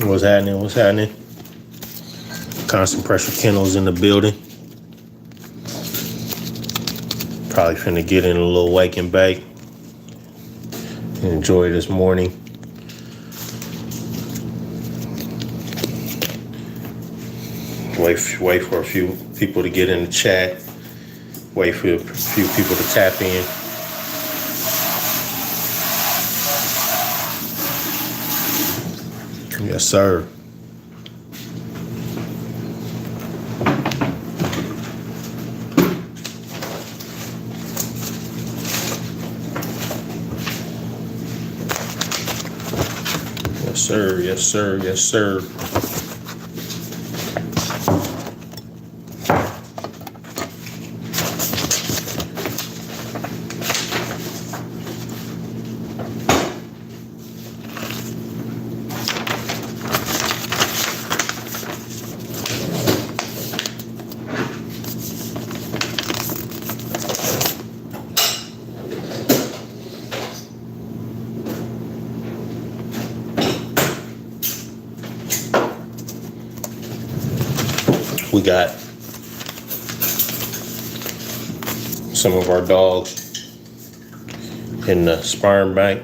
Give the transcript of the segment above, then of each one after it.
What's happening? What's happening? Constant Pressure Kennels in the building. Probably finna get in a little wake and bake. Enjoy this morning. Wait for a few people to get in the chat. Wait for a few people to tap in. Yes, sir. Yes, sir. Yes, sir. Yes, sir. We got some of our dogs in the sperm bank.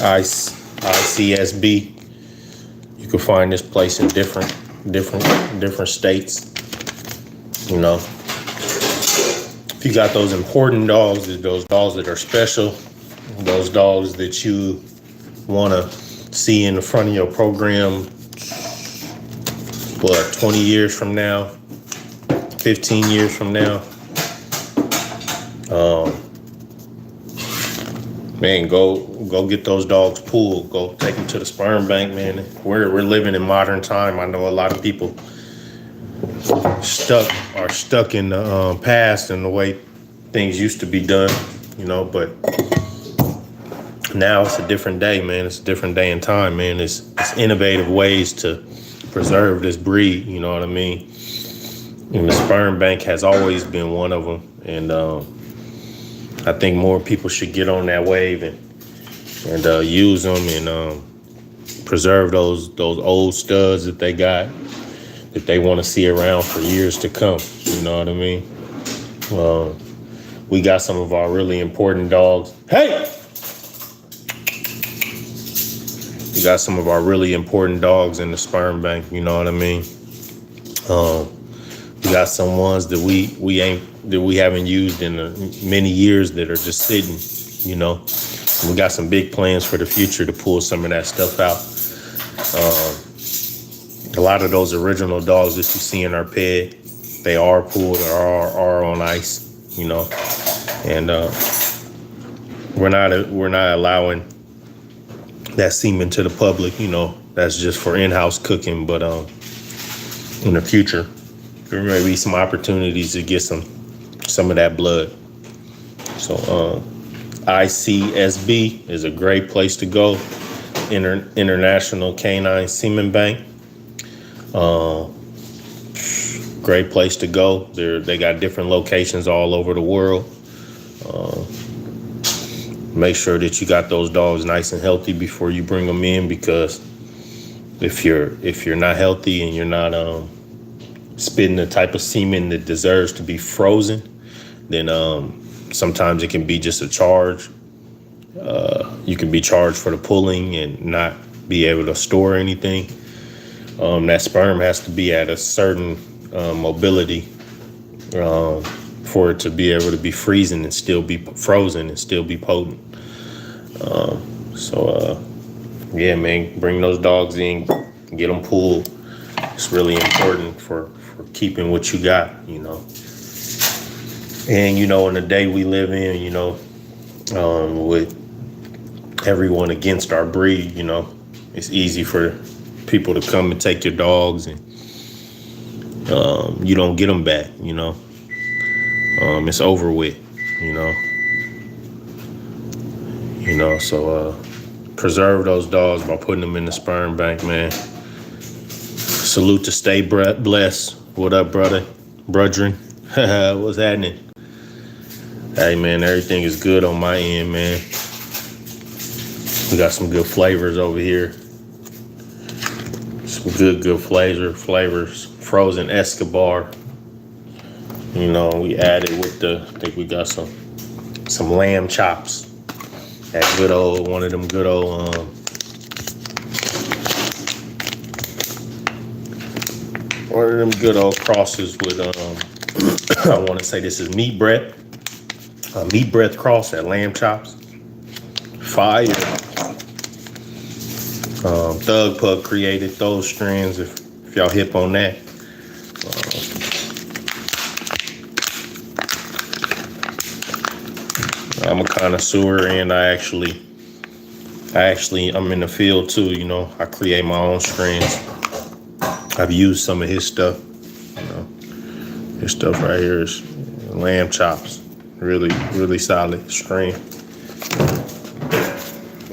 ICSB. You can find this place in different states. You know, if you got those important dogs, those dogs that are special, those dogs that you want to see in the front of your program, 20 years from now, 15 years from now, man, go get those dogs pulled. Go take them to the sperm bank, man. We're living in modern time. I know a lot of people are stuck in the past and the way things used to be done, you know, but now it's a different day, man. It's a different day and time, man. It's innovative ways to preserve this breed, you know what I mean? And the sperm bank has always been one of them. And I think more people should get on that wave and use them and preserve those old studs that they got, that they want to see around for years to come, you know what I mean? We got some of our really important dogs. Hey! We got some of our really important dogs in the sperm bank, you know what I mean? We got some ones that we haven't used in many years that are just sitting, you know. And we got some big plans for the future to pull some of that stuff out. A lot of those original dogs that you see in our ped, they are pulled or are on ice, you know. And we're not allowing that semen to the public, you know. That's just for in-house cooking. But in the future, there may be some opportunities to get some of that blood. So ICSB is a great place to go. International Canine Semen Bank. Great place to go. They got different locations all over the world. Make sure that you got those dogs nice and healthy before you bring them in, because if you're not healthy and you're not spitting the type of semen that deserves to be frozen, then sometimes it can be just a charge. You can be charged for the pulling and not be able to store anything. That sperm has to be at a certain mobility for it to be able to be freezing and still be frozen and still be potent. Yeah, man, bring those dogs in, get them pulled. It's really important for keeping what you got, you know. And, you know, in the day we live in, you know, with everyone against our breed, you know, it's easy for people to come and take your dogs and you don't get them back, you know. It's over with, you know, so preserve those dogs by putting them in the sperm bank, man. Salute to Stay Blessed. What up, brother? Brethren? What's happening? Hey man, everything is good on my end, man. We got some good flavors over here. Some good flavors. Frozen Escobar. You know, we added with I think we got some lamb chops. That one of them good old crosses with I want to say this is meat bread. A meat bread cross at lamb chops. Fire. Thug Pug created those strands. If y'all hip on that. I'm a connoisseur, and I'm in the field too. You know, I create my own strands. I've used some of his stuff. You know, his stuff right here is lamb chops. Really solid strain.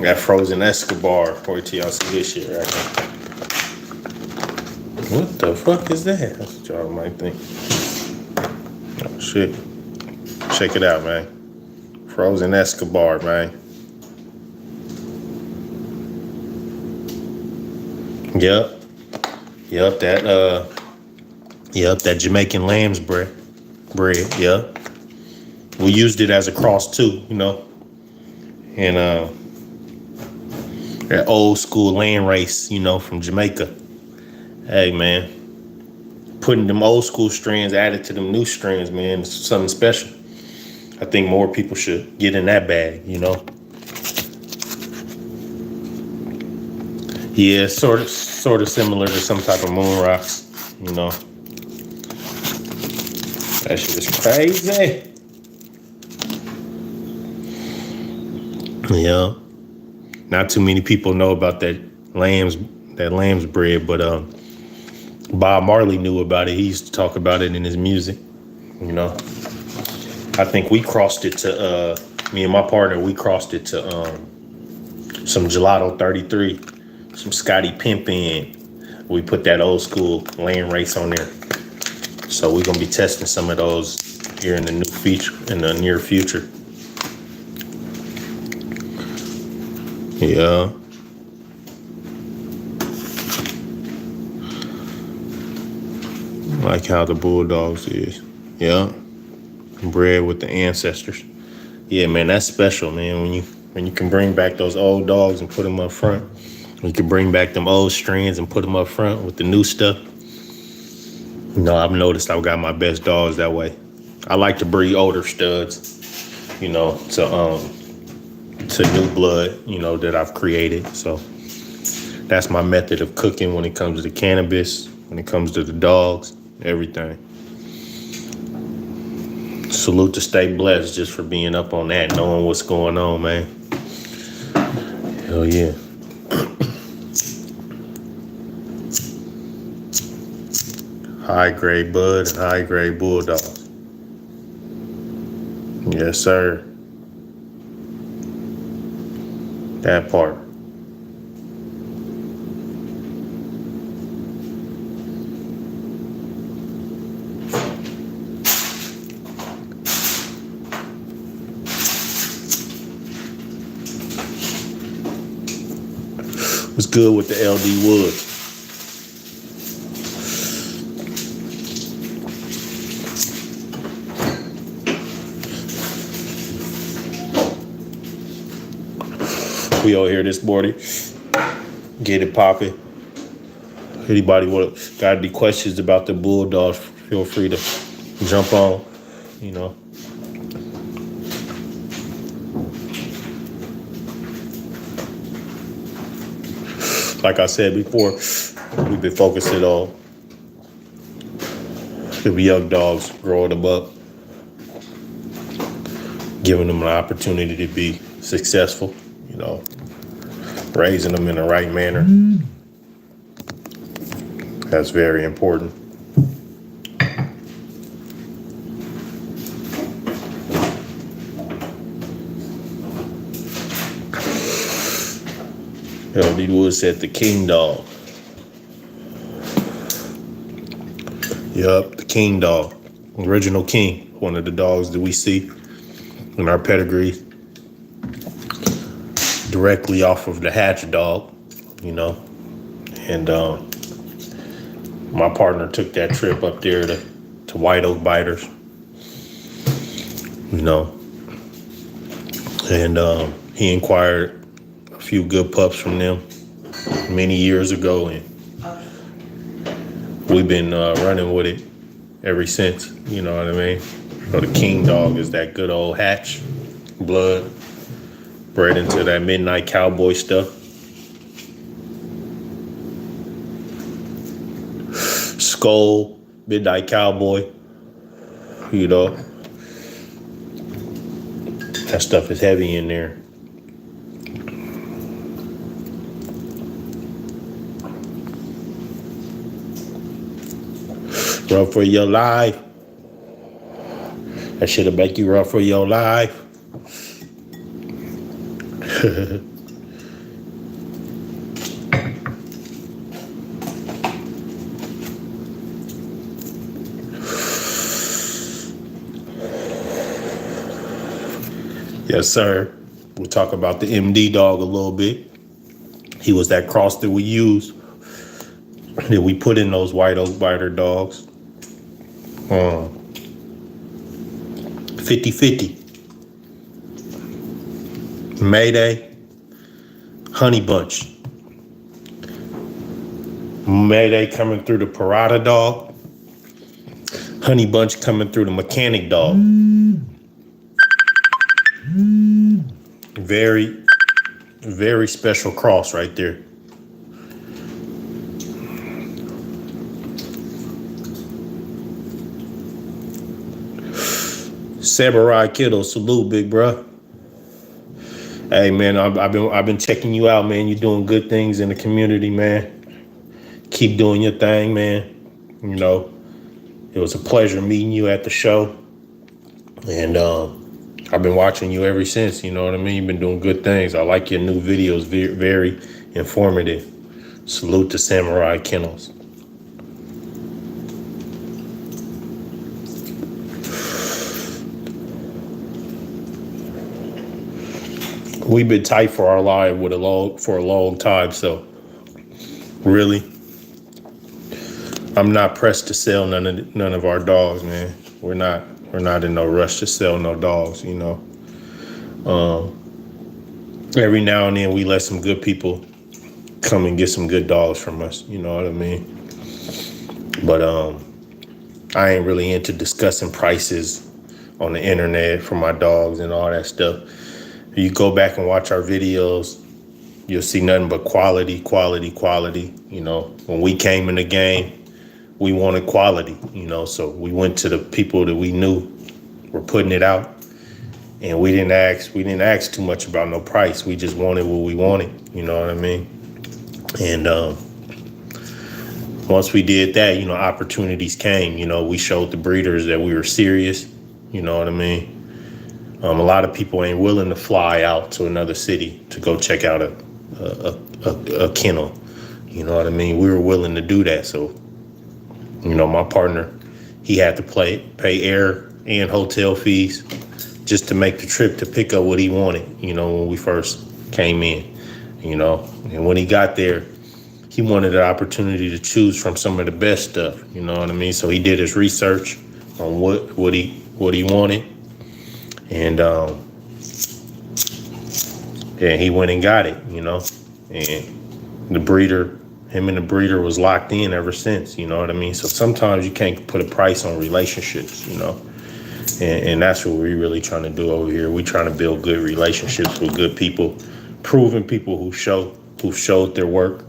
Got frozen Escobar. Wait till y'all see this shit right here. What the fuck is that? That's what y'all might think. Oh shit. Check it out, man. Frozen Escobar, man. Yep, that Jamaican lamb's bread. Yep. We used it as a cross too, you know. And that old school land race, you know, from Jamaica. Hey man. Putting them old school strands added to them new strands, man, it's something special. I think more people should get in that bag, you know. Yeah, sort of similar to some type of moon rocks, you know. That shit is crazy. Yeah. Not too many people know about that lamb's bread, but Bob Marley knew about it. He used to talk about it in his music, you know. I think we crossed it to me and my partner, we crossed it to some Gelato 33, some Scotty Pimpin. We put that old school land race on there. So we're gonna be testing some of those here in the near future. Yeah. Like how the Bulldogs is. Yeah. Bred with the ancestors. Yeah, man, that's special, man. When you can bring back those old dogs and put them up front. You can bring back them old strands and put them up front with the new stuff. You know, I've noticed I've got my best dogs that way. I like to breed older studs, you know, to new blood, you know, that I've created. So that's my method of cooking when it comes to the cannabis, when it comes to the dogs, everything. Salute to Stay Blessed just for being up on that, knowing what's going on, man. Hell yeah. High grade bud and high grade bulldogs. Yes, sir. That part. What's good with the LD Wood? We over here this morning. Get it popping. Anybody got any questions about the Bulldogs, feel free to jump on, you know. Like I said before, we've been focusing on the young dogs, growing them up, giving them an opportunity to be successful, you know, raising them in the right manner. That's very important. LD Wood said the king dog. Yup, the king dog. Original king. One of the dogs that we see in our pedigree directly off of the hatch dog, you know. And my partner took that trip up there to White Oak Biters, you know. And he inquired a few good pups from them many years ago, and we've been running with it ever since, you know what I mean? So the king dog is that good old hatch blood, bred into that midnight cowboy stuff. Skull, midnight cowboy, you know. That stuff is heavy in there. Run for your life. That shit'll make you run for your life. Yes, sir. We'll talk about the MD dog a little bit. He was that cross that we used, that we put in those White Oak Biter dogs. 50-50. Mayday, Honey Bunch. Mayday coming through the Parada dog. Honey Bunch coming through the Mechanic dog. Very, very special cross right there. Samurai Kiddo, salute, big bro. Hey man, I've been checking you out, man. You're doing good things in the community, man. Keep doing your thing, man. You know, it was a pleasure meeting you at the show, and I've been watching you ever since. You know what I mean? You've been doing good things. I like your new videos, very informative. Salute to Samurai Kennels. We've been tight for our life for a long time, so really, I'm not pressed to sell none of our dogs, man. We're not in no rush to sell no dogs, you know. Every now and then we let some good people come and get some good dogs from us, you know what I mean? But I ain't really into discussing prices on the internet for my dogs and all that stuff. If you go back and watch our videos, you'll see nothing but quality. You know, when we came in the game, we wanted quality, you know, so we went to the people that we knew were putting it out, and we didn't ask too much about no price. We just wanted what we wanted, you know what I mean? And once we did that, you know, opportunities came. You know, we showed the breeders that we were serious, you know what I mean? A lot of people ain't willing to fly out to another city to go check out a kennel. You know what I mean? We were willing to do that. So, you know, my partner, he had to pay air and hotel fees just to make the trip to pick up what he wanted, you know, when we first came in, you know. And when he got there, he wanted an opportunity to choose from some of the best stuff, you know what I mean? So he did his research on what he wanted. And he went and got it, you know, and him and the breeder was locked in ever since, you know what I mean? So sometimes you can't put a price on relationships, you know, and that's what we're really trying to do over here. We're trying to build good relationships with good people, proven people who showed their work.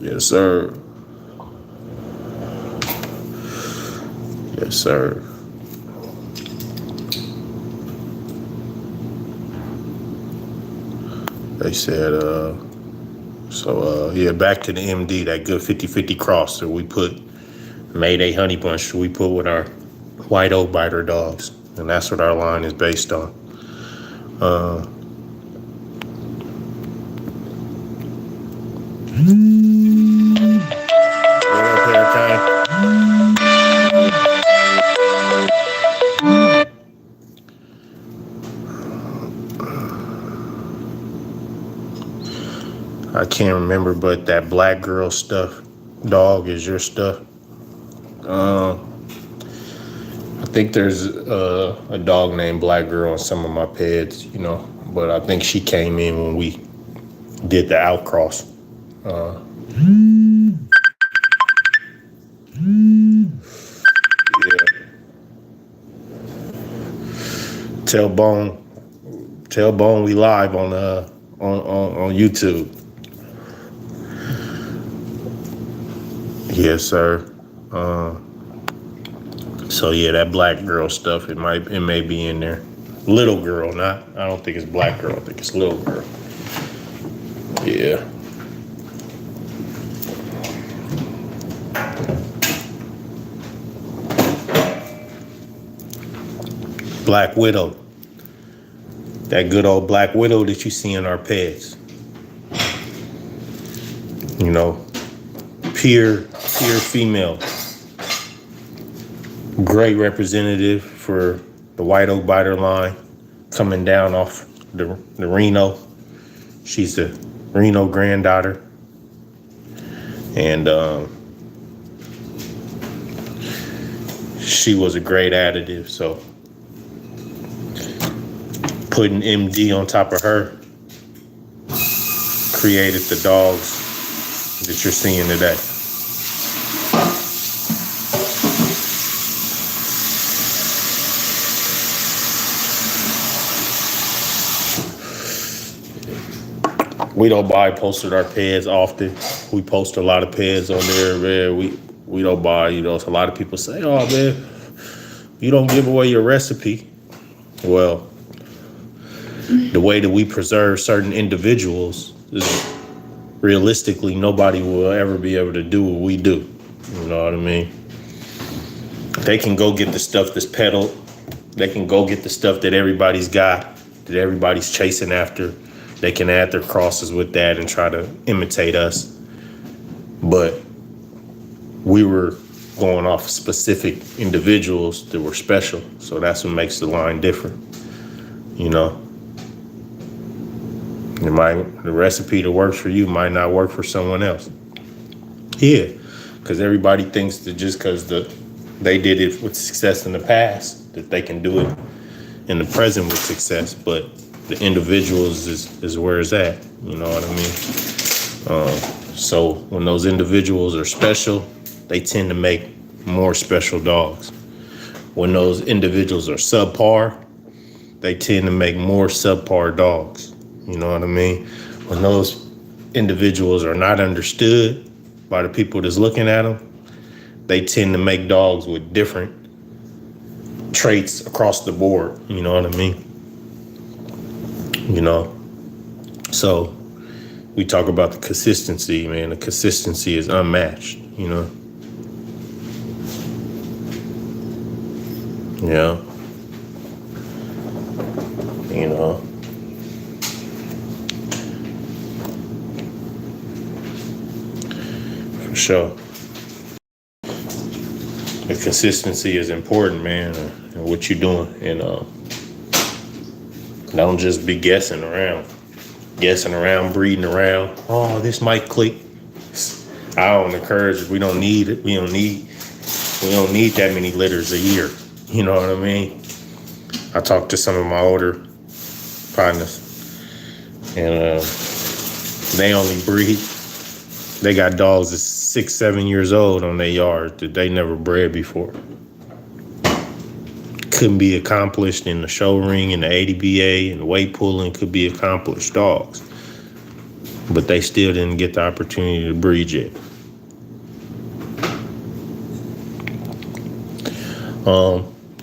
Yes, sir. Yes, sir. They said, yeah, back to the MD, that good 50-50 cross that we put, Mayday Honey Bunch, we put with our White Oak Biter dogs. And that's what our line is based on. What up, Hurricane? I can't remember, but that black girl stuff dog is your stuff. I think there's a dog named Black Girl on some of my peds, but I think she came in when we did the outcross. Yeah. Tailbone, we live on YouTube. Yes, sir. So yeah, that black girl stuff, it may be in there. Little girl, I don't think it's black girl, I think it's little girl. Yeah. Black Widow. That good old Black Widow that you see in our peds. Pure female. Great representative for the White Oak Biter line coming down off the Reno. She's the Reno granddaughter. And she was a great additive. So putting MD on top of her created the dogs that you're seeing today. We don't buy posted our peds often. We post a lot of peds on there, man. We don't buy, a lot of people say, oh man, you don't give away your recipe. Well, the way that we preserve certain individuals is realistically nobody will ever be able to do what we do. You know what I mean? They can go get the stuff that's peddled. They can go get the stuff that everybody's got, that everybody's chasing after. They can add their crosses with that and try to imitate us. But we were going off specific individuals that were special. So that's what makes the line different. The recipe that works for you might not work for someone else. Yeah, because everybody thinks that just because they did it with success in the past, that they can do it in the present with success. But the individuals is where it's at. You know what I mean? So when those individuals are special, they tend to make more special dogs. When those individuals are subpar, they tend to make more subpar dogs. You know what I mean? When those individuals are not understood by the people that's looking at them, they tend to make dogs with different traits across the board. You know what I mean? So we talk about the consistency, man. The consistency is unmatched, Yeah. For sure. The consistency is important, man, and what you're doing. And don't just be guessing around, breeding around. Oh, this might click. I don't encourage it. We don't need it. We don't need that many litters a year. You know what I mean? I talked to some of my older partners, and they only breed. They got dogs that's 6, 7 years old on their yard that they never bred before. Couldn't be accomplished in the show ring, in the ADBA, and the weight pulling could be accomplished dogs. But they still didn't get the opportunity to breed yet.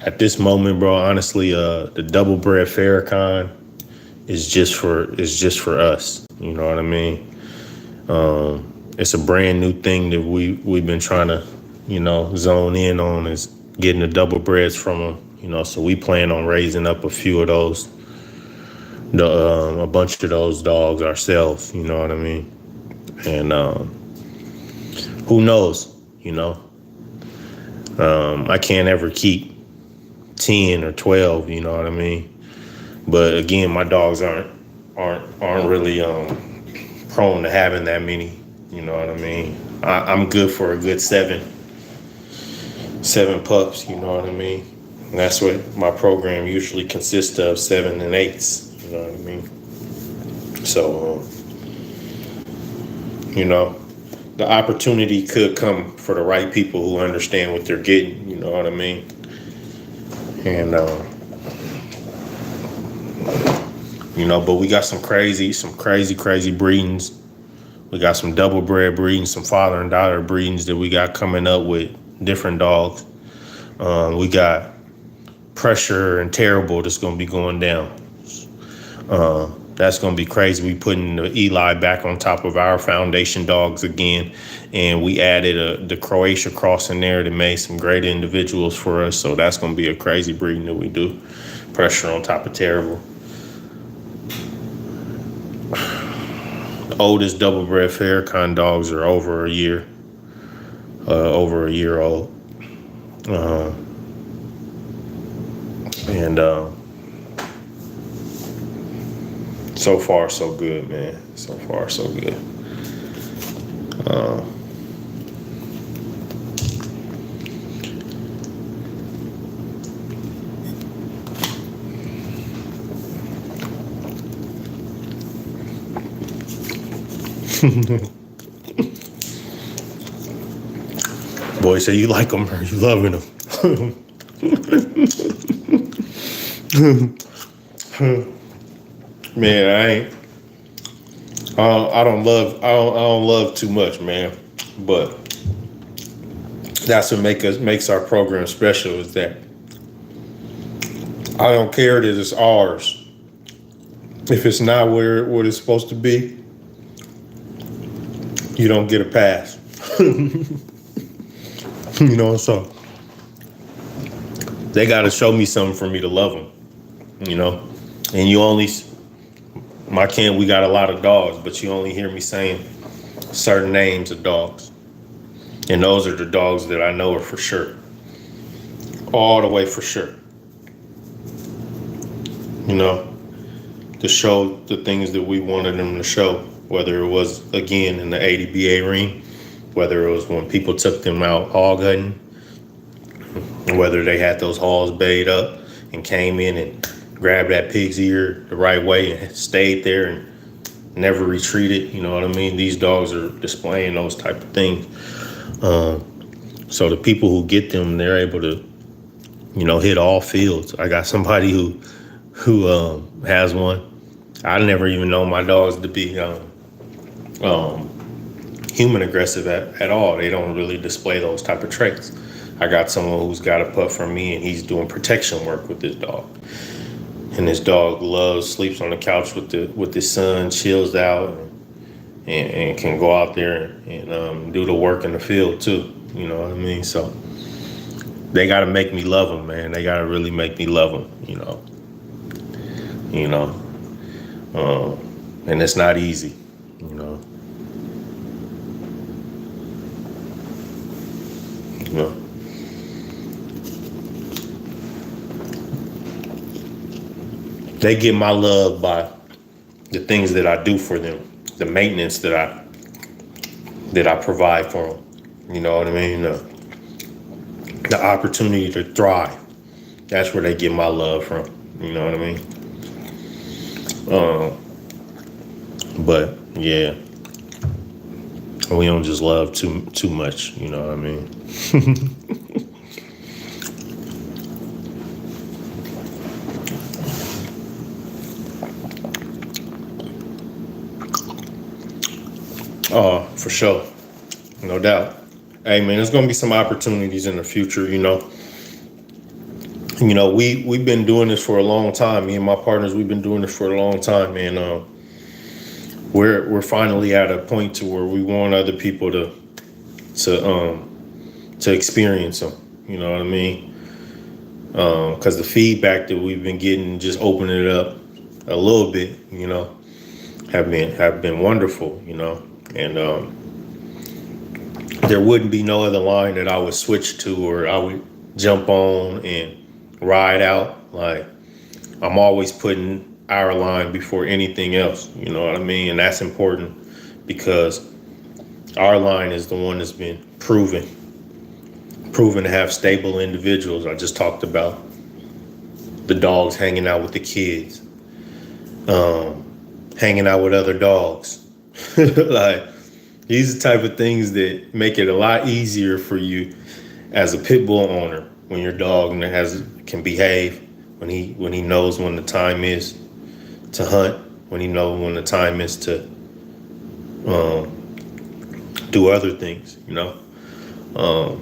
At this moment, bro, honestly, the double bred Farrakhan is just for us. You know what I mean? It's a brand new thing that we've been trying to, zone in on, is getting the double breds from them. So we plan on raising up a few of those, a bunch of those dogs ourselves. You know what I mean? And who knows? I can't ever keep 10 or 12. You know what I mean? But again, my dogs aren't really prone to having that many. You know what I mean? I'm good for a good seven pups. You know what I mean? And that's what my program usually consists of, 7 and 8s. You know what I mean? So, the opportunity could come for the right people who understand what they're getting. You know what I mean? And, but we got some crazy breedings. We got some double bred breedings, some father and daughter breedings that we got coming up with different dogs. We got Pressure and Terrible that's going to be going down. That's going to be crazy. We putting the Eli back on top of our foundation dogs again. And we added the Croatia cross in there that made some great individuals for us. So that's going to be a crazy breeding that we do. Pressure on top of Terrible. The oldest double bred Farrakhan dogs are over a year old. So far, so good, man. So far, so good. Boy, say you like them or you loving them. Man, I don't love too much, man. But that's what makes our program special, is that I don't care that it's ours. If it's not what it's supposed to be, you don't get a pass. So they got to show me something for me to love them, and we got a lot of dogs, but you only hear me saying certain names of dogs. And those are the dogs that I know are for sure. All the way for sure. To show the things that we wanted them to show, whether it was, again, in the ADBA ring, whether it was when people took them out hog hunting, whether they had those halls bayed up and came in and grabbed that pig's ear the right way and stayed there and never retreated. You know what I mean? These dogs are displaying those type of things. So the people who get them, they're able to, hit all fields. I got somebody who has one. I never even know my dogs to be human aggressive at all. They don't really display those type of traits. I got someone who's got a pup from me, and he's doing protection work with this dog. And this dog sleeps on the couch with his son, chills out, and can go out there and do the work in the field too. You know what I mean? So they got to make me love them, man. They got to really make me love them. And it's not easy. They get my love by the things that I do for them, the maintenance that I provide for them. You know what I mean? The opportunity to thrive. That's where they get my love from. You know what I mean? But yeah, we don't just love too much. You know what I mean? For sure. No doubt. Hey man, there's gonna be some opportunities in the future, we've been doing this for a long time. Me and my partners, we've been doing this for a long time, man. We're finally at a point to where we want other people to experience them. You know what I mean? Because the feedback that we've been getting, just opening it up a little bit, have been wonderful, and there wouldn't be no other line that I would switch to or I would jump on and ride out. Like, I'm always putting our line before anything else, you know what I mean? And that's important because our line is the one that's been proven to have stable individuals. I just talked about the dogs hanging out with the kids, hanging out with other dogs. Like, these are the type of things that make it a lot easier for you as a pit bull owner when your dog can behave, when he knows when the time is to hunt, when he knows when the time is to do other things,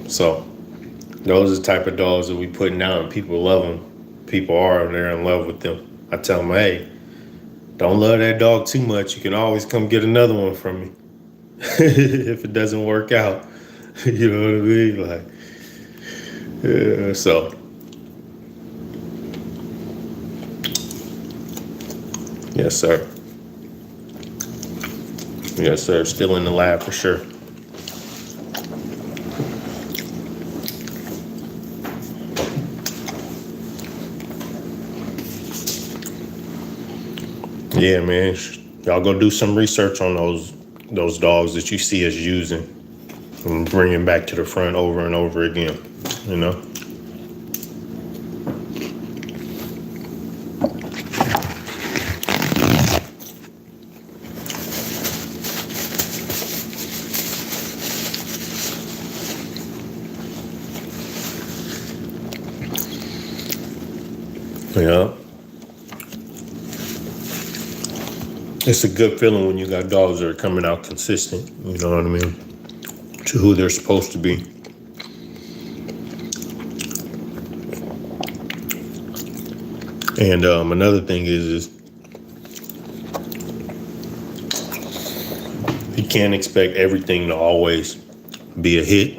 So those are the type of dogs that we putting out, and people love them. They're in love with them. I tell them, hey, don't love that dog too much. You can always come get another one from me if it doesn't work out. You know what I mean? Like, yeah, so. Yes, sir. Yes, sir. Still in the lab for sure. Yeah, man. Y'all go do some research on those dogs that you see us using and bringing back to the front over and over again, Yeah. It's a good feeling when you got dogs that are coming out consistent, you know what I mean, to who they're supposed to be. And another thing is you can't expect everything to always be a hit,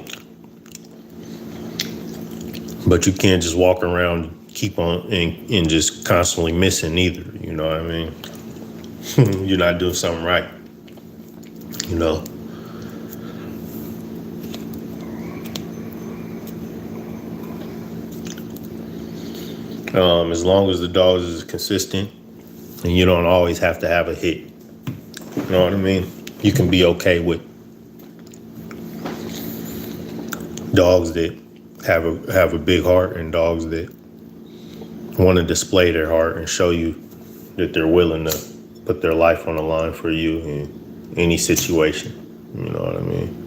but you can't just walk around, keep on and just constantly missing either, you know what I mean? You're not doing something right, As long as the dog is consistent and you don't always have to have a hit, you know what I mean? You can be okay with dogs that have a big heart and dogs that want to display their heart and show you that they're willing to put their life on the line for you in any situation. You know what I mean?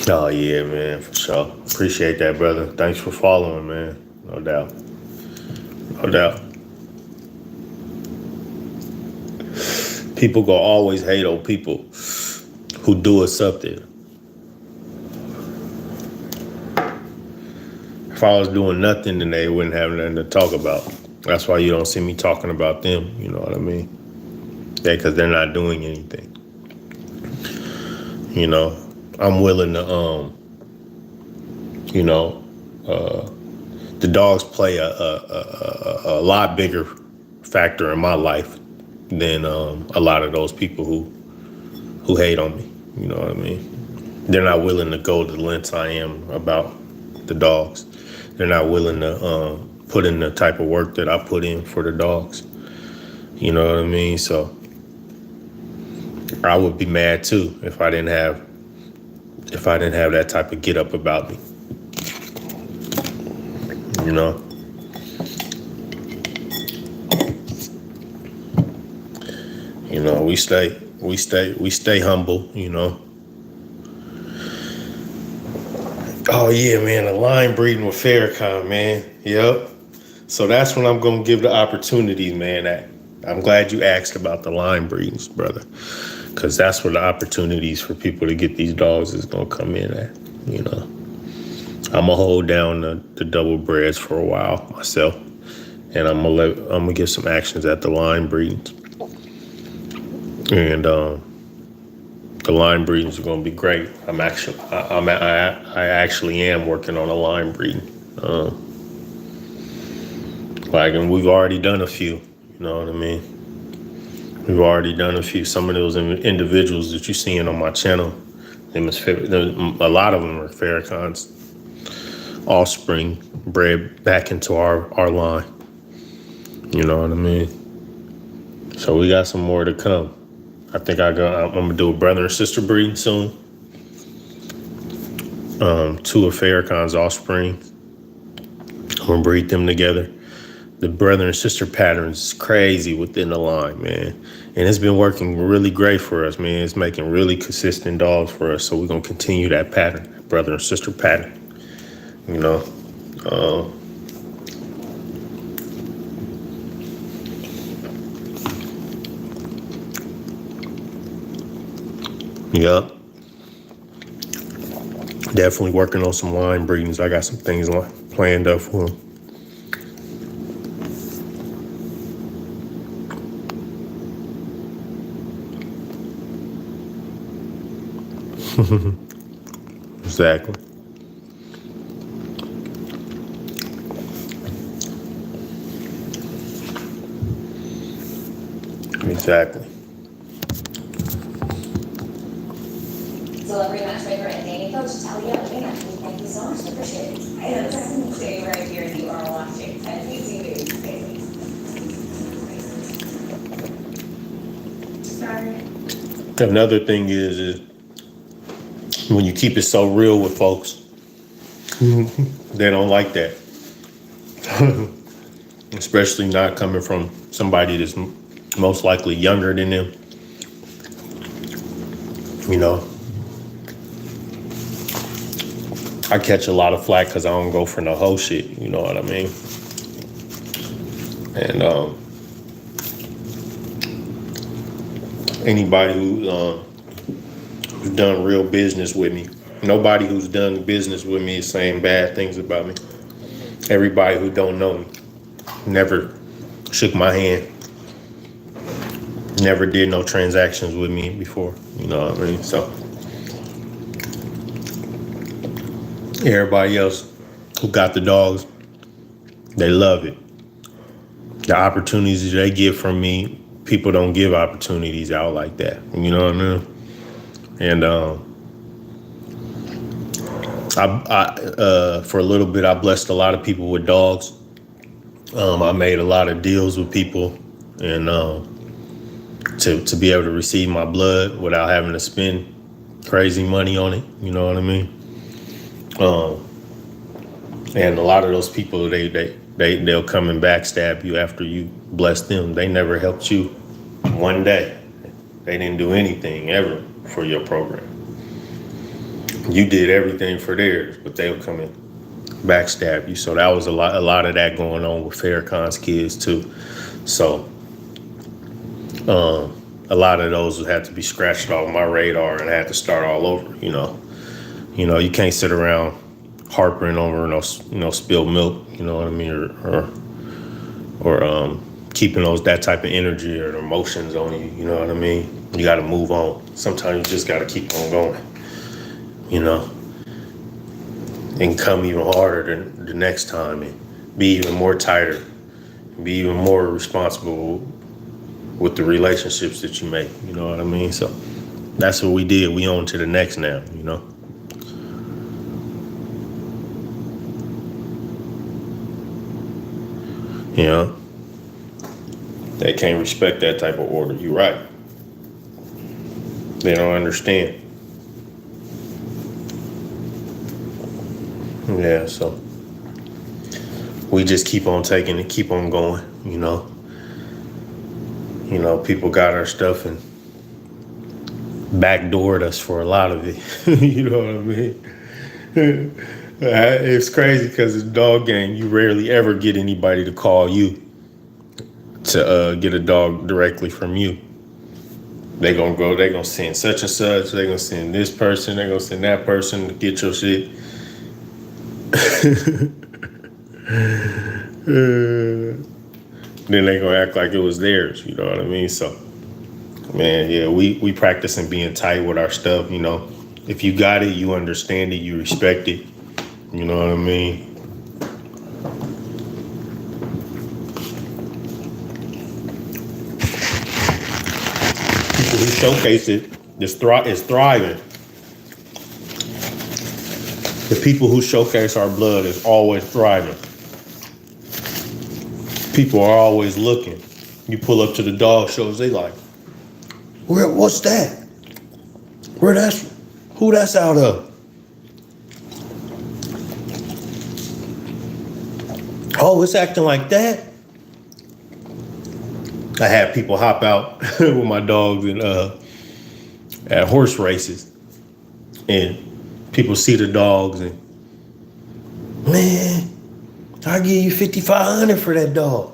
Oh, yeah, man, for sure. Appreciate that, brother. Thanks for following, man. No doubt. No doubt. People gonna always hate on people who do something. If I was doing nothing, then they wouldn't have nothing to talk about. That's why you don't see me talking about them. You know what I mean? Because they're not doing anything. I'm willing to, the dogs play a lot bigger factor in my life than a lot of those people who hate on me. You know what I mean? They're not willing to go to the lengths I am about the dogs. They're not willing to put in the type of work that I put in for the dogs. You know what I mean? So I would be mad too if I didn't have that type of get up about me. We stay humble, Oh yeah, man, the line breeding with Farrakhan, man. Yep. So that's when I'm gonna give the opportunities, man. I'm glad you asked about the line breedings, brother. Because that's where the opportunities for people to get these dogs is gonna come in at, I'm gonna hold down the double breds for a while myself, and I'm gonna give some actions at the line breedings, and the line breedings are gonna be great. I actually am working on a line breeding, and we've already done a few. You know what I mean? We've already done a few. Some of those individuals that you're seeing on my channel, a lot of them are Farrakhan's offspring bred back into our line. You know what I mean? So we got some more to come. I think I'm gonna do a brother and sister breeding soon. Two of Farrakhan's offspring. I'm gonna breed them together. The brother and sister patterns is crazy within the line, man. And it's been working really great for us, man. It's making really consistent dogs for us. So we're gonna continue that pattern, brother and sister pattern. You know. Yep. Definitely working on some line breedings. I got some things planned up for them. Exactly. Exactly. So every matchmaker and dating coach tell you, thank you so much, appreciate it. I know this is staying right here and you are watching NBC News daily. Sorry. Another thing is when you keep it so real with folks, they don't like that. Especially not coming from somebody that's most likely younger than them. You know, I catch a lot of flack because I don't go for no hoe shit. You know what I mean? And anybody who's done real business with me, nobody who's done business with me is saying bad things about me. Everybody who don't know me never shook my hand, never did no transactions with me before. You know what I mean? So everybody else who got the dogs, they love it. The opportunities they get from me, people don't give opportunities out like that. You know what I mean? And I for a little bit, I blessed a lot of people with dogs. I made a lot of deals with people, and to be able to receive my blood without having to spend crazy money on it. You know what I mean? And a lot of those people, they'll come and backstab you after you bless them. They never helped you one day. They didn't do anything ever for your program. You did everything for theirs, but they'll come and backstab you. So that was a lot of that going on with Farrakhan's kids too. So a lot of those had to be scratched off my radar and I had to start all over. You know, you can't sit around harping over no spilled milk. You know what I mean, or keeping that type of energy or emotions on you. You know what I mean? You got to move on. Sometimes you just got to keep on going. You know, and come even harder than the next time, and be even more tighter, be even more responsible with the relationships that you make. You know what I mean? So that's what we did. We on to the next now. You know. You know, they can't respect that type of order. You're right. They don't understand. Yeah, so we just keep on taking it, keep on going, you know. You know, people got our stuff and backdoored us for a lot of it. You know what I mean? It's crazy because it's a dog game. You rarely ever get anybody to call you to get a dog directly from you. They're going to send such and such. They're going to send this person. They're going to send that person to get your shit. Then they gonna act like it was theirs, you know what I mean? So, man, yeah, we practicing being tight with our stuff, you know. If you got it, you understand it, you respect it, you know what I mean? People who showcase it is thriving. The people who showcase our blood is always thriving. People are always looking. You pull up to the dog shows, they like, what's that? Who that's out of? Oh, it's acting like that? I had people hop out with my dogs at horse races, and people see the dogs and, man, I'll give you $5,500 for that dog.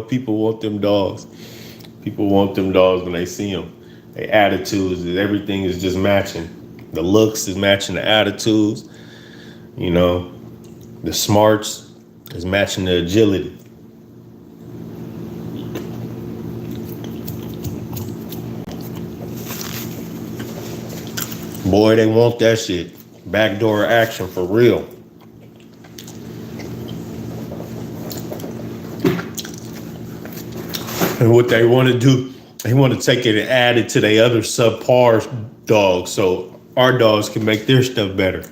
People want them dogs. People want them dogs when they see them. Their attitudes, everything is just matching. The looks is matching the attitudes. The smarts is matching the agility. Boy, they want that shit. Backdoor action for real. And what they want to do, they want to take it and add it to their other subpar dogs so our dogs can make their stuff better.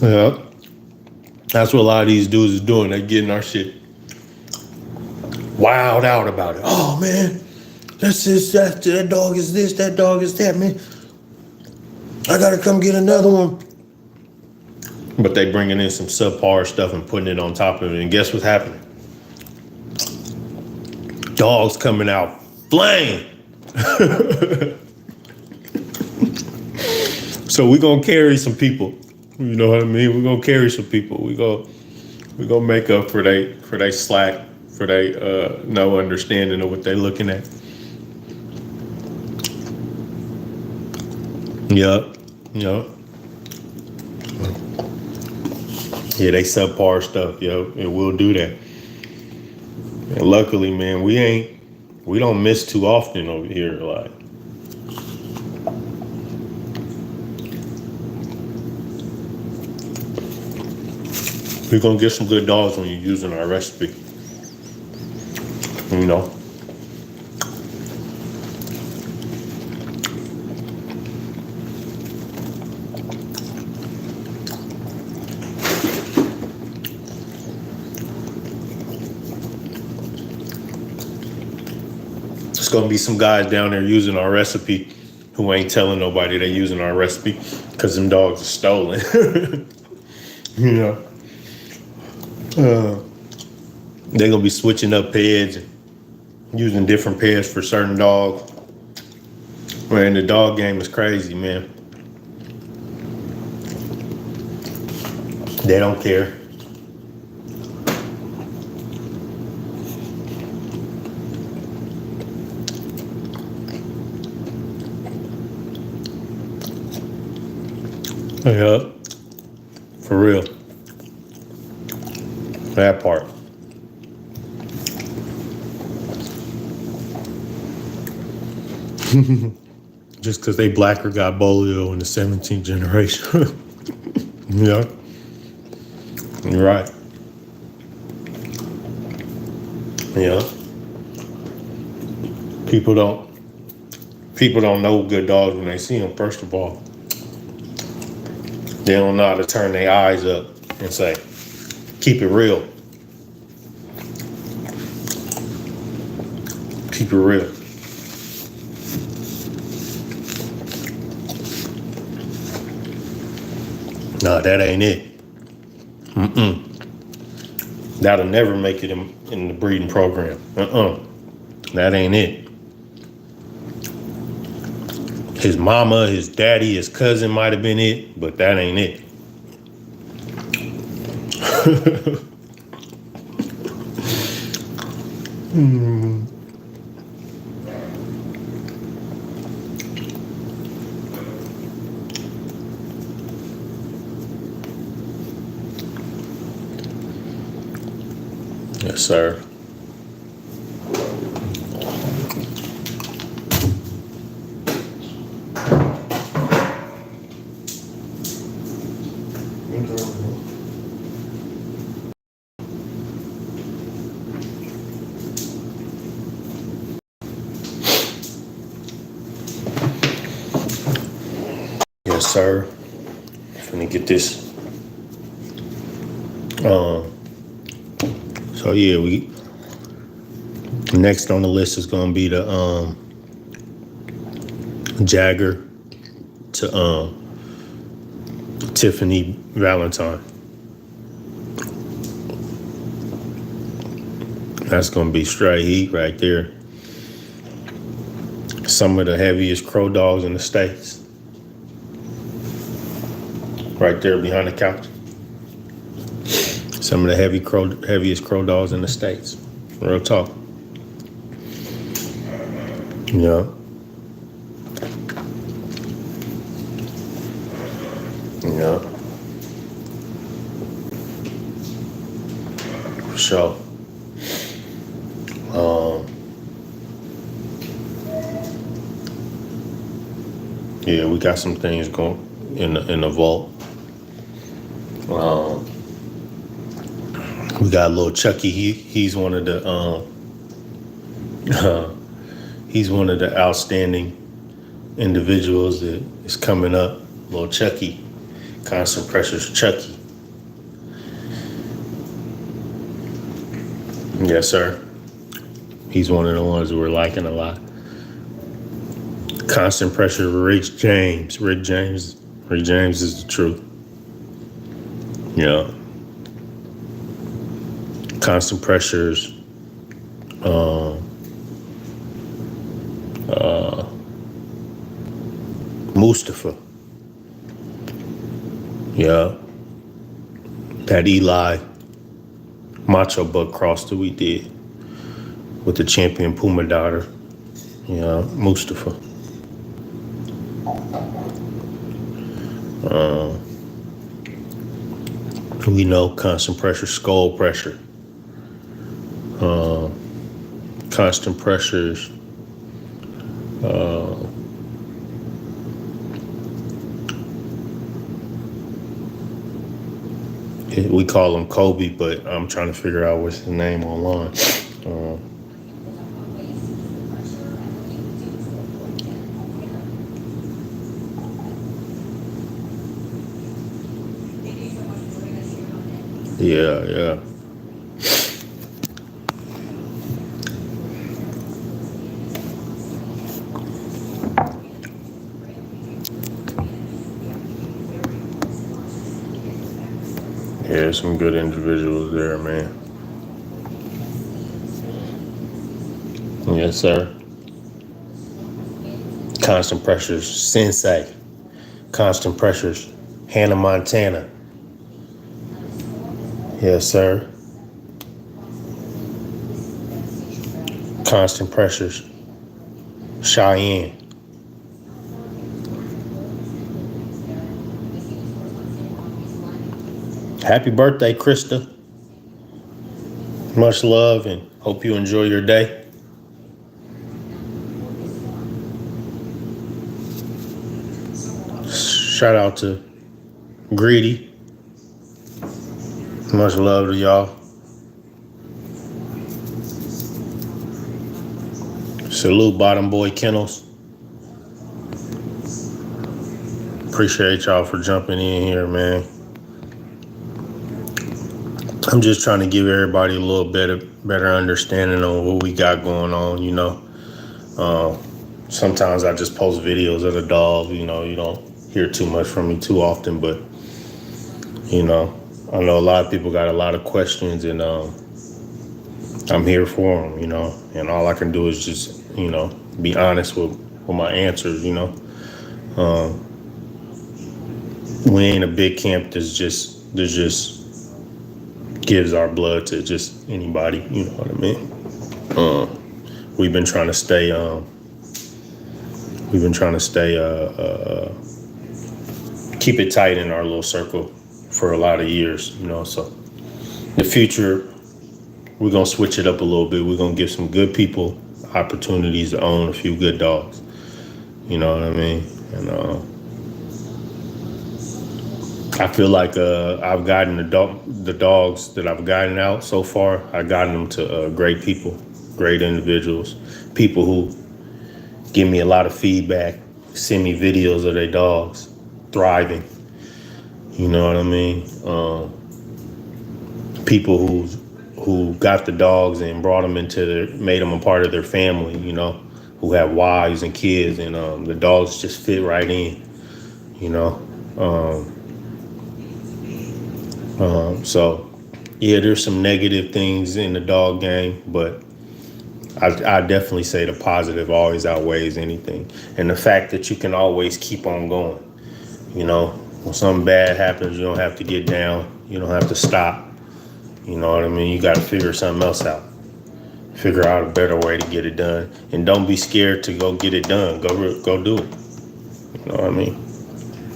Yeah. That's what a lot of these dudes is doing. They're getting our shit wild out about it. Oh, man, that's this, that dog is this, that dog is that, man. I got to come get another one. But they bringing in some subpar stuff and putting it on top of it. And guess what's happening? Dogs coming out flame. So we're going to carry some people. You know what I mean? We're going to carry some people. We're going to make up for they slack, for they no understanding of what they're looking at. Yup. Yeah, they subpar stuff, and we'll do that. And luckily, man, we don't miss too often over here. Like, we're gonna get some good dogs when you're using our recipe. There's gonna be some guys down there using our recipe who ain't telling nobody they using our recipe because them dogs are stolen. They're gonna be switching up pairs and using different pairs for certain dogs. Man, the dog game is crazy, man. They don't care. Yeah, for real. That part. Just because they black or got polio in the 17th generation. Yeah, you're right. Yeah. People don't know good dogs when they see them, first of all. They don't know how to turn their eyes up and say, keep it real. Keep it real. Nah, that ain't it. That'll never make it in the breeding program. That ain't it. His mama, his daddy, his cousin might have been it, but that ain't it. Yes, sir. Yes, sir. Finna get this. So yeah, we next on the list is gonna be the Jagger to Tiffany Valentine. That's gonna be straight heat right there. Some of the heaviest crow dogs in the States. Right there behind the couch. Some of the heaviest crow dogs in the States. Real talk. Yeah. Yeah. For sure. Yeah, we got some things going in the vault. We got a little Chucky. He's one of the he's one of the outstanding individuals that is coming up. Little Chucky, Constant Pressure's Chucky. Yes, sir. He's one of the ones that we're liking a lot. Constant Pressure, Rick James. Rick James is the truth. Yeah. Constant Pressure's Mustafa. Yeah. That Eli Macho Buck cross that we did with the champion Puma daughter. Yeah, Mustafa. We know Constant Pressure, Skull Pressure. Constant Pressures. We call him Kobe, but I'm trying to figure out what's the name online. Yeah. Yeah, some good individuals there, man. Yes, sir. Constant Pressures, Sensei. Constant Pressures, Hannah Montana. Yes, sir. Constant Pressures, Cheyenne. Happy birthday, Krista. Much love and hope you enjoy your day. Shout out to Greedy. Much love to y'all. Salute Bottom Boy Kennels. Appreciate y'all for jumping in here, man. I'm just trying to give everybody a little better understanding on what we got going on, you know. Sometimes I just post videos of the dog, you know, you don't hear too much from me too often, but, you know, I know a lot of people got a lot of questions and I'm here for them, you know, and all I can do is just, you know, be honest with my answers, you know. We ain't a big camp that just gives our blood to just anybody, you know what I mean? We've been trying to stay keep it tight in our little circle for a lot of years, you know. So the future, we're gonna switch it up a little bit. We're gonna give some good people opportunities to own a few good dogs. You know what I mean? And I feel like I've gotten the dogs that I've gotten out so far. I've gotten them to great people, great individuals, people who give me a lot of feedback, send me videos of their dogs, thriving. You know what I mean? People who got the dogs and brought them made them a part of their family. You know, who have wives and kids, and the dogs just fit right in. You know, so yeah, there's some negative things in the dog game, but I definitely say the positive always outweighs anything, and the fact that you can always keep on going. You know, when something bad happens, you don't have to get down. You don't have to stop. You know what I mean? You got to figure something else out. Figure out a better way to get it done, and don't be scared to go get it done. Go do it. You know what I mean?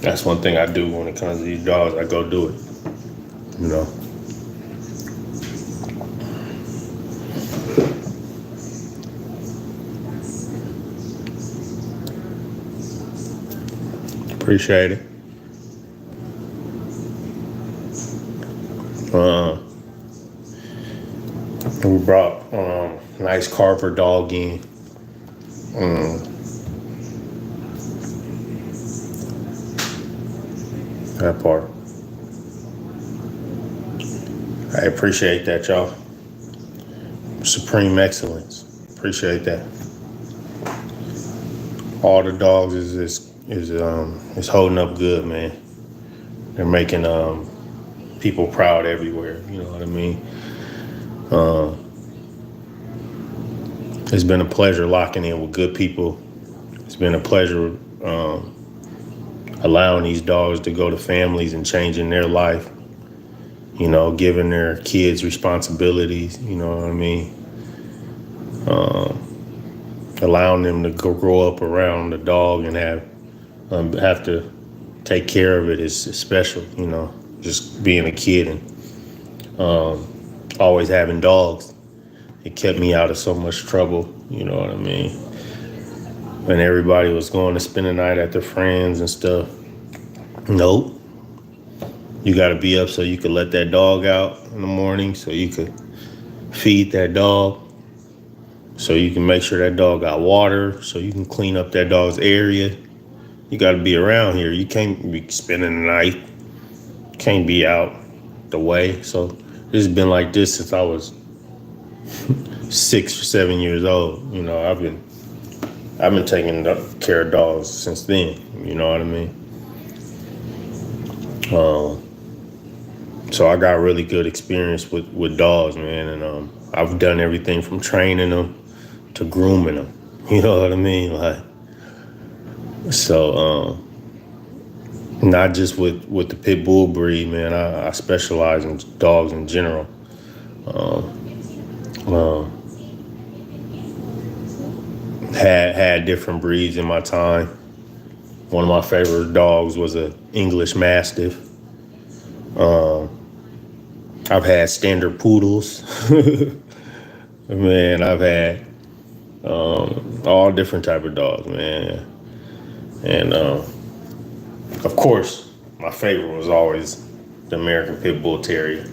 That's one thing I do when it comes to these dogs. I go do it. You know. Appreciate it. We brought nice Carver dog in. That part. I appreciate that, y'all. Supreme excellence. Appreciate that. All the dogs is holding up good, man. They're making people proud everywhere. You know what I mean? It's been a pleasure locking in with good people. It's been a pleasure allowing these dogs to go to families and changing their life. You know, giving their kids responsibilities. You know what I mean? Allowing them to grow up around the dog and have to take care of it is special. You know, just being a kid and always having dogs, it kept me out of so much trouble. You know what I mean? When everybody was going to spend the night at their friends and stuff. Nope. You got to be up so you could let that dog out in the morning, so you could feed that dog, so you can make sure that dog got water, so you can clean up that dog's area. You got to be around here. You can't be spending the night. Can't be out the way. So this has been like this since I was 6 or 7 years old. You know, I've been taking care of dogs since then. You know what I mean? So I got really good experience with dogs, man, and I've done everything from training them to grooming them. You know what I mean? Like, so not just with the pit bull breed, man. I specialize in dogs in general. Had different breeds in my time. One of my favorite dogs was an English Mastiff. I've had standard poodles. Man, I've had all different type of dogs, man. And of course, my favorite was always the American Pit Bull Terrier.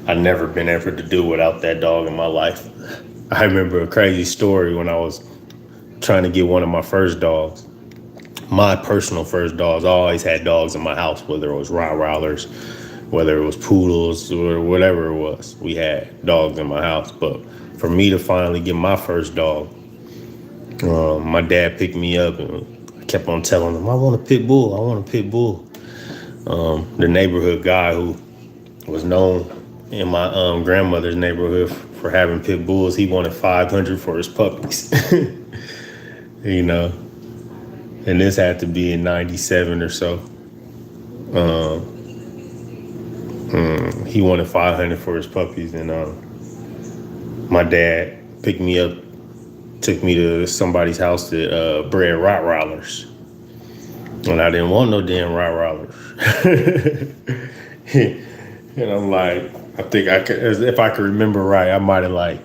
I've never been able to do without that dog in my life. I remember a crazy story when I was trying to get one of my first dogs. My personal first dogs. I always had dogs in my house, whether it was Rottweilers, whether it was poodles or whatever it was. We had dogs in my house. But for me to finally get my first dog, my dad picked me up and I kept on telling him, I want a pit bull. I want a pit bull. The neighborhood guy who was known in my grandmother's neighborhood for having pit bulls, he wanted $500 for his puppies. You know, and this had to be in 97 or so. He wanted $500 for his puppies, and my dad picked me up, took me to somebody's house that bred Rottweilers, and I didn't want no damn Rottweilers. And I'm like, I think if I could remember right, I might have like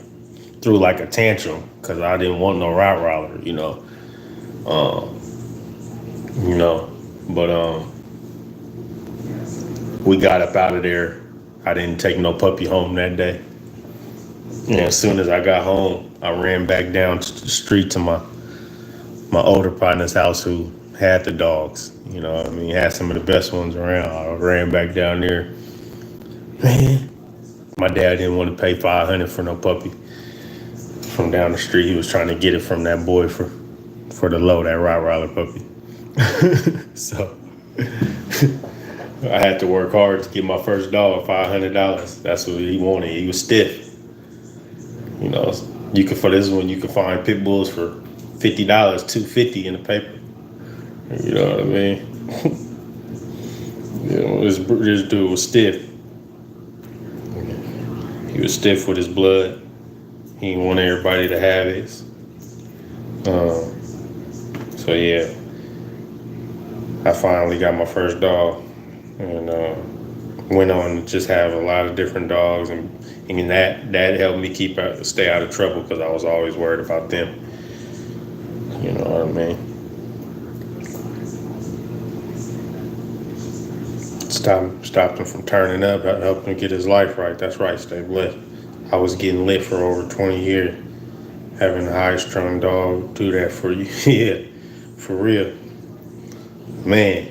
threw like a tantrum because I didn't want no Rottweiler, you know. But we got up out of there. I didn't take no puppy home that day. And as soon as I got home, I ran back down to the street to my older partner's house who had the dogs. You know what I mean? Had some of the best ones around. I ran back down there. Man, my dad didn't want to pay $500 for no puppy from down the street. He was trying to get it from that boy for the low, that Rottweiler puppy. So I had to work hard to get my first dog, $500. That's what he wanted. He was stiff. You know, you could for this one you could find pit bulls for $50, $250 in the paper. You know what I mean? You know, this dude was stiff. He was stiff with his blood. He didn't want everybody to have it. So yeah, I finally got my first dog, and went on to just have a lot of different dogs, and that helped me stay out of trouble because I was always worried about them. You know what I mean? Stop him from turning up, help him get his life right. That's right, stay blessed. I was getting lit for over 20 years. Having a high-strung dog do that for you. Yeah, for real. Man.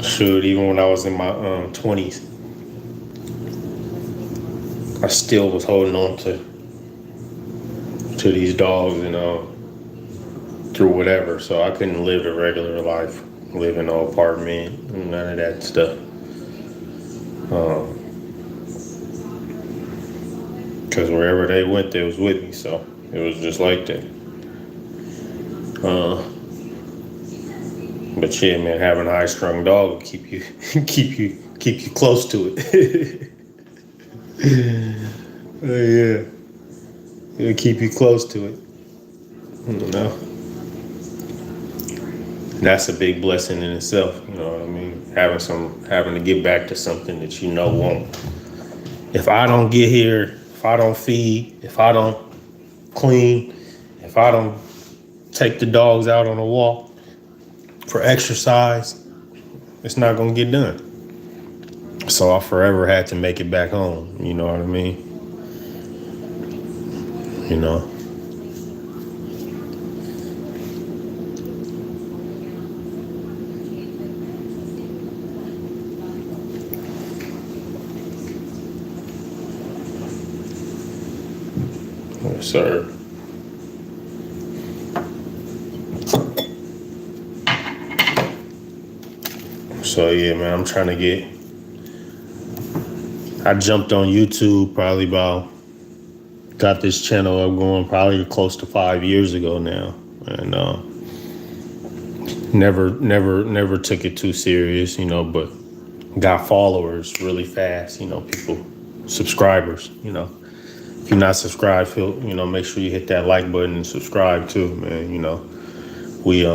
Shoot, even when I was in my 20s, I still was holding on to these dogs, you know, through whatever. So I couldn't live a regular life, live in an apartment, none of that stuff. Because wherever they went, they was with me. So it was just like that. But yeah, man, having a high-strung dog will keep you close to it. Yeah, it'll keep you close to it. You know, that's a big blessing in itself. You know what I mean? Having to get back to something that you know won't. If I don't get here, if I don't feed, if I don't clean, if I don't take the dogs out on a walk for exercise, it's not gonna get done. So I forever had to make it back home. You know what I mean? You know. Yes, sir. So yeah, man, I'm trying to I jumped on YouTube probably got this channel up going probably close to 5 years ago now. And never took it too serious, you know, but got followers really fast, you know, subscribers, you know. If you're not subscribed, make sure you hit that like button and subscribe too, man. You know, we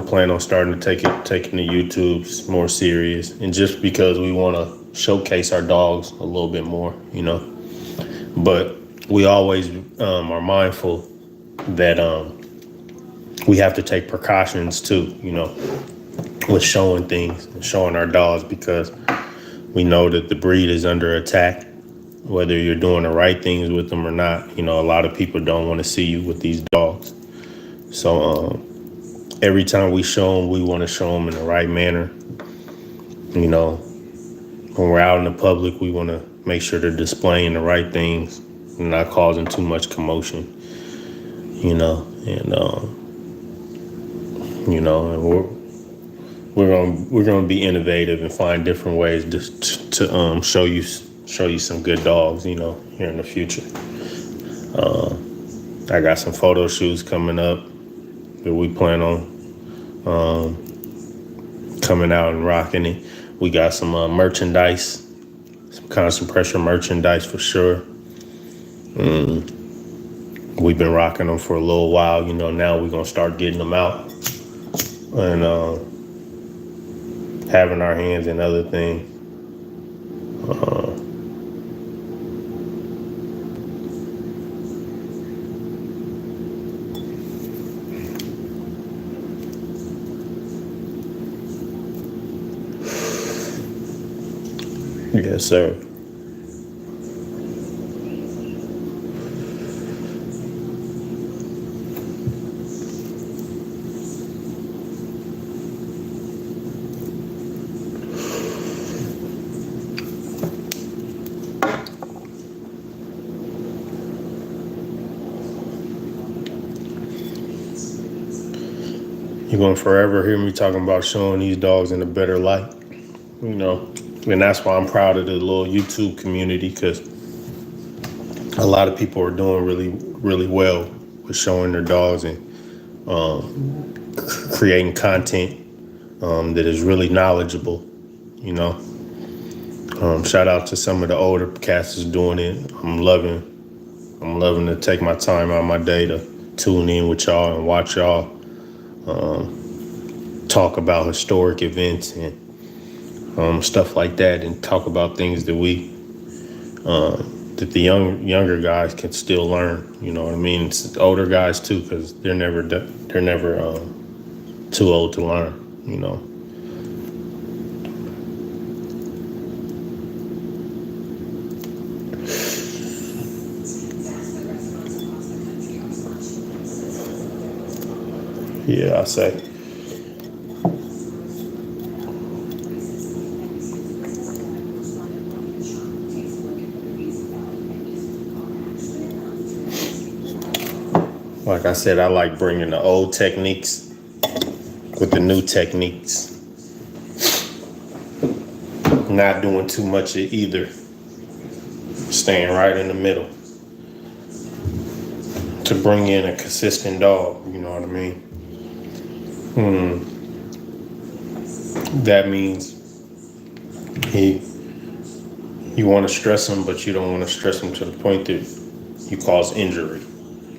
plan on starting to taking the YouTubes more serious, and just because we want to showcase our dogs a little bit more, you know. But we always are mindful that we have to take precautions too, you know, with showing things and showing our dogs, because we know that the breed is under attack. Whether you're doing the right things with them or not, you know, a lot of people don't want to see you with these dogs. So every time we show them, we want to show them in the right manner. You know, when we're out in the public, we want to make sure they're displaying the right things and not causing too much commotion. You know, and we're gonna be innovative and find different ways to show you some good dogs, you know, here in the future. I got some photo shoots coming up that we plan on coming out and rocking it. We got some merchandise, some constant pressure merchandise for sure. We've been rocking them for a little while, you know. Now we're gonna start getting them out and having our hands in other things. Yes, sir. You're gonna forever hear me talking about showing these dogs in a better light, and that's why I'm proud of the little YouTube community, because a lot of people are doing really, really well with showing their dogs and creating content that is really knowledgeable. you know. Shout out to some of the older cats that's doing it. I'm loving to take my time out of my day to tune in with y'all and watch y'all talk about historic events and stuff like that, and talk about things that that the younger guys can still learn. You know what I mean? It's the older guys too, because they're never too old to learn. Yeah, I say. Like I said, I like bringing the old techniques with the new techniques. Not doing too much of either. Staying right in the middle. To bring in a consistent dog, you know what I mean? That means you want to stress him, but you don't want to stress him to the point that you cause injury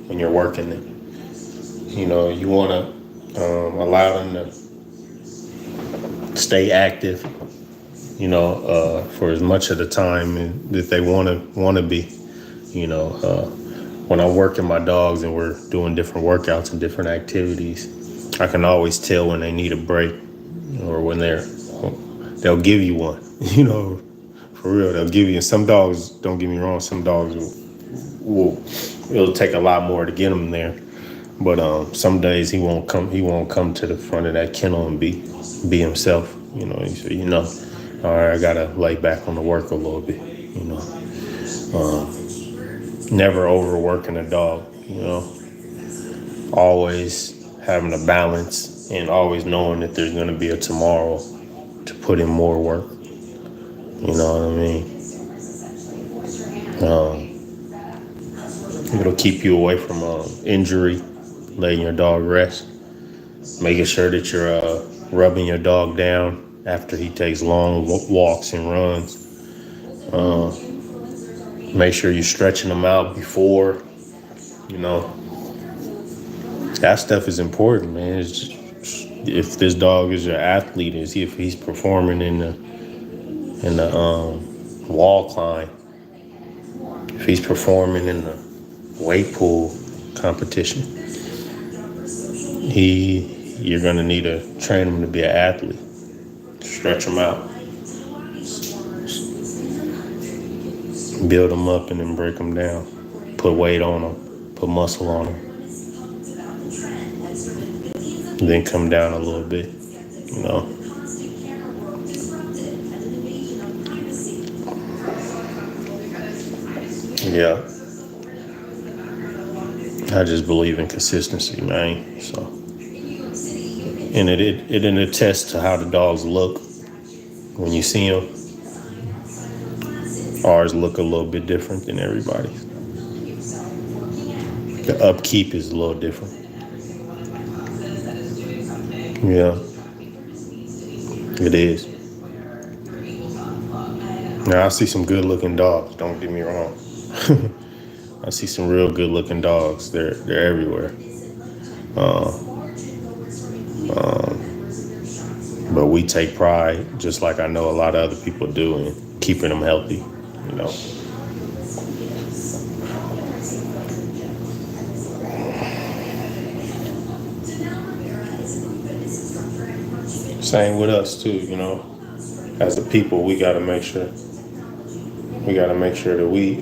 when you're working it. You want to allow them to stay active, for as much of the time that they want to be. When I'm working my dogs and we're doing different workouts and different activities, I can always tell when they need a break, or when they'll give you one. For real, they'll give you. Some dogs, don't get me wrong, some dogs it'll take a lot more to get them there. But some days he won't come to the front of that kennel and be himself. He said, all right, I gotta lay back on the work a little bit. Never overworking a dog. Always having a balance and always knowing that there's gonna be a tomorrow to put in more work. You know what I mean? It'll keep you away from injury, letting your dog rest, making sure that you're rubbing your dog down after he takes long walks and runs. Make sure you're stretching them out before. That stuff is important, man. If this dog is your athlete, if he's performing in the wall climb, if he's performing in the weight pool competition, you're gonna need to train him to be an athlete. Stretch him out, build him up, and then break him down. Put weight on him, put muscle on him, then come down a little bit. Yeah. I just believe in consistency, man. So, and it attests to how the dogs look when you see them. Ours look a little bit different than everybody's. The upkeep is a little different. Yeah, it is. Now I see some good-looking dogs. Don't get me wrong. I see some real good-looking dogs. They're everywhere. But we take pride, just like I know a lot of other people do, in keeping them healthy. Same with us too. As a people, we got to make sure. We got to make sure that we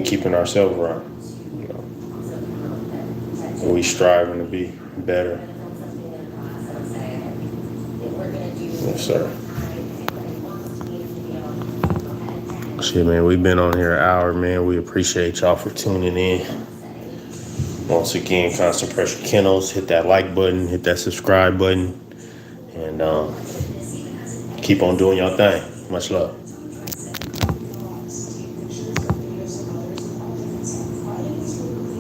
keeping ourselves right. We striving to be better. Yes, sir. Shit, man, we've been on here an hour, man. We appreciate y'all for tuning in. Once again, Constant Pressure Kennels. Hit that like button, hit that subscribe button, and keep on doing your thing. Much love.